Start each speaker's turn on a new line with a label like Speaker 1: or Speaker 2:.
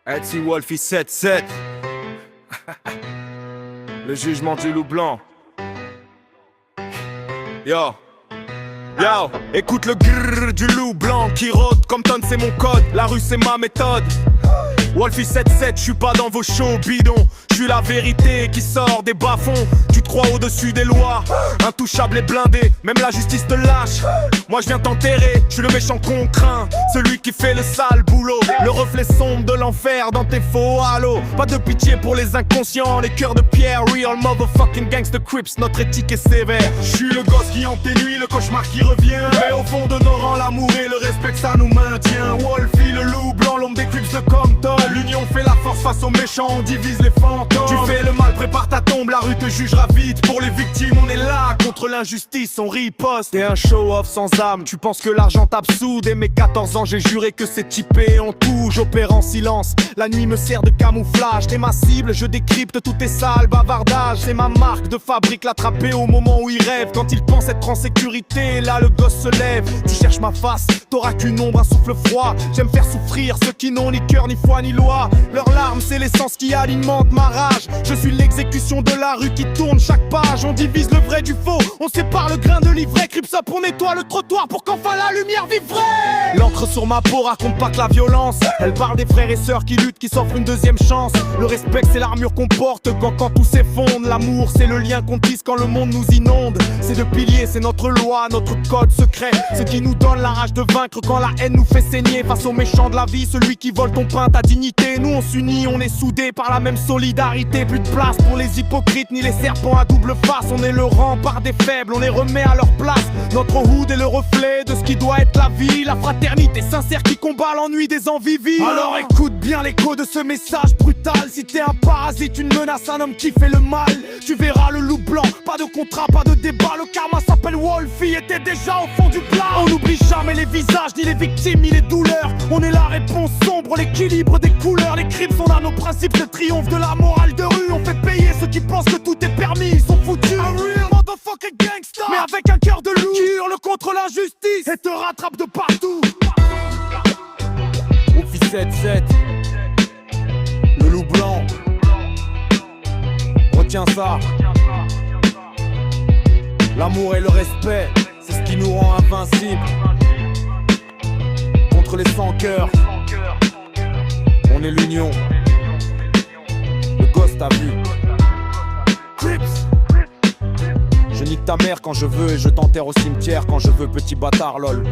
Speaker 1: Etsy Wolfie 7-7. Le jugement du loup blanc. Yo. Yo, écoute le grrr du loup blanc qui rôde comme tonne, c'est mon code. La rue c'est ma méthode. Wolfie 7-7, j'suis pas dans vos shows bidons. J'suis la vérité qui sort des bas-fonds. Tu te crois au-dessus des lois, intouchable et blindé, même la justice te lâche. Moi je viens t'enterrer, j'suis le méchant qu'on craint, celui qui fait le sale boulot, le reflet sombre de l'enfer dans tes faux halos. Pas de pitié pour les inconscients, les cœurs de pierre, real motherfucking gangsta crips, notre éthique est sévère. J'suis le gosse qui hante tes nuits, le cauchemar qui revient. Mais au fond de nos rangs, l'amour et le respect que ça nous maintient. Wolfie le loup blanc, l'homme des crips de Compton. L'union fait la force face aux méchants, on divise les fantômes. Tu fais le mal, prépare ta tombe, la rue te jugera vite. Pour les victimes, on est là, contre l'injustice, on riposte. T'es un show-off sans âme, tu penses que l'argent t'absoude. Et mes 14 ans, j'ai juré que c'est typé en tout. J'opère en silence, la nuit me sert de camouflage. T'es ma cible, je décrypte tous tes sales bavardages. C'est ma marque de fabrique, l'attraper au moment où il rêve. Quand il pense être en sécurité, là le gosse se lève. Tu cherches ma face, t'auras qu'une ombre, un souffle froid. J'aime faire souffrir ceux qui n'ont ni cœur, ni foi, ni loi. Leurs larmes, c'est l'essence qui alimente ma rage. Je suis l'exécution de la rue qui tourne chaque page. On divise le vrai du faux, on sépare le grain de l'ivraie. Crips up, on nettoie le trottoir pour qu'enfin la lumière vive vraie. L'encre sur ma peau raconte pas que la violence. Elle parle des frères et sœurs qui luttent, qui s'offrent une deuxième chance. Le respect c'est l'armure qu'on porte quand tout s'effondre. L'amour c'est le lien qu'on tisse quand le monde nous inonde. C'est deux piliers, c'est notre loi, notre code secret. Ce qui nous donne la rage de vaincre quand la haine nous fait saigner. Face aux méchants de la vie, celui qui vole ton pain, ta dignité. Nous on s'unit, on est soudés par la même solidarité. Plus de place pour les hypocrites ni les serpents à double face. On est le rempart des faibles, on les remet à leur place. Notre hood est le reflet de ce qui doit être la vie. La fraternité sincère qui combat l'ennui des envies vives. Alors écoute bien l'écho de ce message brutal. Si t'es un parasite, une menace, un homme qui fait le mal, tu verras le loup blanc. Pas de contrat, pas de débat, le karma s'appelle Wolfie et t'es déjà au fond du plat. On n'oublie jamais les visages, ni les victimes, ni les douleurs. On est la réponse sombre, l'équilibre des couleurs. Les crimes sont là, nos principes, le triomphe de la morale de rue. On fait payer ceux qui pensent que tout est permis, ils sont foutus. A real motherfucking gangsta, mais avec un cœur de loup qui hurle contre l'injustice et te rattrape de partout. Wolfie 7-7, le loup blanc. Retiens ça. L'amour et le respect, c'est ce qui nous rend invincibles. Contre les sans-cœurs, on est l'union. Le gosse t'a vu. Crips. Je nique ta mère quand je veux et je t'enterre au cimetière quand je veux, petit bâtard lol.